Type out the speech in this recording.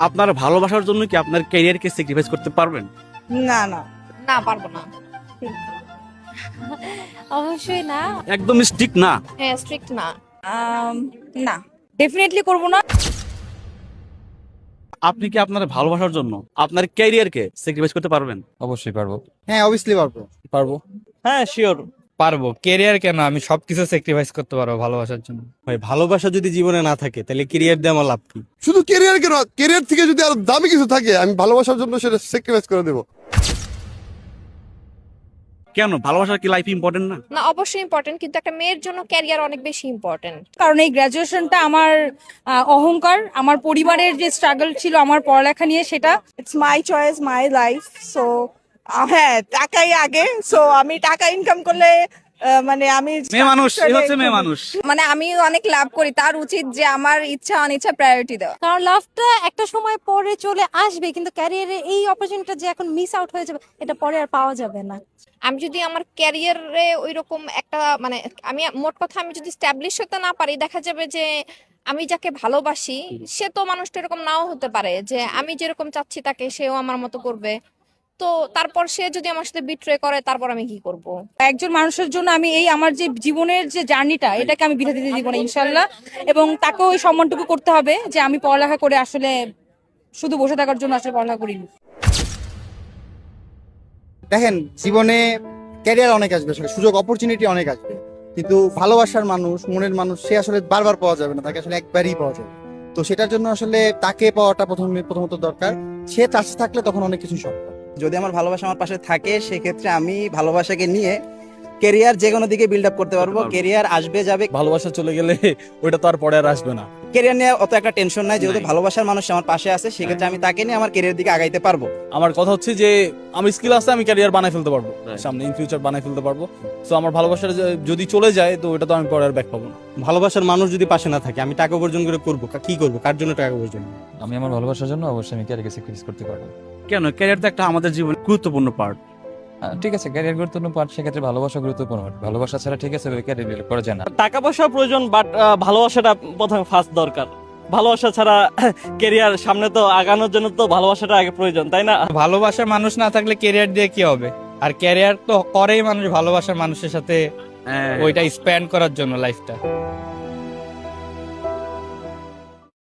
আপনার ভালোবাসার জন্য কি আপনার ক্যারিয়ারকে স্যাক্রিফাইস করতে পারবেন? না না না, পারবো না। অবশ্যই না। একদম স্ট্রিক্ট না? হ্যাঁ, স্ট্রিক্ট না। না ডেফিনেটলি করব না। আপনি কি আপনার ভালোবাসার জন্য আপনার ক্যারিয়ারকে স্যাক্রিফাইস করতে পারবেন? অবশ্যই পারবো। হ্যাঁ অবভিয়াসলি পারবো। হ্যাঁ শিওর পারবো, কেরিয়ার কেন, আমি সবকিছু স্যাক্রিফাইস করতে পারবো ভালোবাসার জন্য। ভাই, ভালোবাসা যদি জীবনে না থাকে তাহলে ক্যারিয়ার দিয়ে আমার লাভ কি? শুধু কেরিয়ার কেন, কেরিয়ার থেকে যদি আরো দামি কিছু থাকে আমি ভালোবাসার জন্য সেটা স্যাক্রিফাইস করে দেবো। কেন, ভালোবাসা কি লাইফ ইম্পর্টেন্ট না? না, অবশ্যই ইম্পর্টেন্ট, কিন্তু একটা মেয়ের জন্য ক্যারিয়ার অনেক বেশি ইম্পর্টেন্ট। কারণ এই গ্রাজুয়েশনটা আমার অহংকার, আমার পরিবারের যে স্ট্রাগল ছিল আমার পড়ালেখা নিয়ে, সেটা it's my choice, my life. So হ্যাঁ, টাকাই আগে। সো আমি টাকা ইনকাম করলে মানে আমি মেয়ে মানুষ, এই হচ্ছে মেয়ে মানুষ। মানে আমি অনেক লাভ করি, তার উচিত যে আমার ইচ্ছা অনিচ্ছা প্রায়োরিটি দেওয়া। কারণ লাভটা একটা সময় পরে চলে আসবে, কিন্তু ক্যারিয়ারে এই অপরচুনিটিটা যে এখন মিস আউট হয়ে যাবে, এটা পরে আর পাওয়া যাবে না। আমি যদি আমার ক্যারিয়ারে ওইরকম একটা মানে আমি মোট কথা আমি যদি স্ট্যাবলিশ হতে না পারি, দেখা যাবে যে আমি যাকে ভালোবাসি সে তো মানুষটা এরকম নাও হতে পারে যে আমি যেরকম চাচ্ছি তাকে সেও আমার মতো করবে। তো তারপর সে যদি আমার সাথে বিট্রে করে, তারপর আমি কি করব? একজন মানুষের জন্য আমি এই আমার যে জীবনের যে জার্নিটা, এটাকে আমি বিধা দিতে দিব না ইনশাল্লাহ। এবং তাকেও ওই সম্মানটুকু করতে হবে যে আমি পড়ালেখা করে আসলে শুধু বসে থাকার জন্য আসলে পড়ালেখা করিনি। দেখেন, জীবনে ক্যারিয়ার অনেক আসবে, সুযোগ অপরচুনিটি অনেক আসবে, কিন্তু ভালোবাসার মানুষ, মনের মানুষ সে আসলে বারবার পাওয়া যাবে না, তাকে আসলে একবারই পাওয়া যাবে। তো সেটার জন্য আসলে তাকে পাওয়াটা প্রথমত দরকার। সে চাষে থাকলে তখন অনেক কিছু সম্ভব। যদি আমার ভালোবাসা আমার পাশে থাকে, সেক্ষেত্রে আমি ভালোবাসাকে নিয়ে কেরিয়ার যে কোনো দিকে বিল্ড আপ করতে পারবো। কেরিয়ার আসবে যাবে, ভালোবাসা চলে গেলে ওইটা তো আর পরে আর আসবে না। কেরিয়ার নিয়ে অত একটা টেনশন নাই, যেহেতু ভালোবাসার মানুষ আমার পাশে আছে, সেক্ষেত্রে আমি তাকে নিয়ে আমার কেরিয়ার দিকে আগাইতে পারবো। আমার কথা হচ্ছে যে আমি স্কিল আছে, আমি ক্যারিয়ার বানাই ফেলতে পারবো, সামনে ইন ফিউচার বানাই ফেলতে পারবো। তো আমার ভালোবাসাটা যদি চলে যায়, তো ওটা তো আমি পরে আর ব্যাক পাবো না। ভালোবাসার মানুষ যদি পাশে না থাকে, আমি টাকা উপার্জন করে করবো কি করবো, কার জন্য টাকা উপার্জন? আমি আমার ভালোবাসার জন্য অবশ্যই আমি ক্যারিয়ারকে স্যাক্রিফাইস করতে পারবো। কেন, ক্যারিয়ার তো একটা আমাদের জীবনের গুরুত্বপূর্ণ পার্ট। ঠিক আছে, ক্যারিয়ার গুরুত্বপূর্ণ পার্ট, সেক্ষেত্রে ভালোবাসা গুরুত্বপূর্ণ part। ভালোবাসা ছাড়া ঠিক আছে ক্যারিয়ার বিল্ড করা যায় না। টাকা পয়সা প্রয়োজন, বাট ভালোবাসাটা প্রথমে ফার্স্ট দরকার। ভালোবাসা ছাড়া ক্যারিয়ার সামনে তো আগানোর জন্য তো ভালোবাসাটা আগে প্রয়োজন, তাই না? ভালোবাসার মানুষ না থাকলে ক্যারিয়ার দিয়ে কি হবে? আর ক্যারিয়ার তো করেই মানুষ ভালোবাসার মানুষের সাথে ওইটা স্পেন্ড করার জন্য লাইফটা।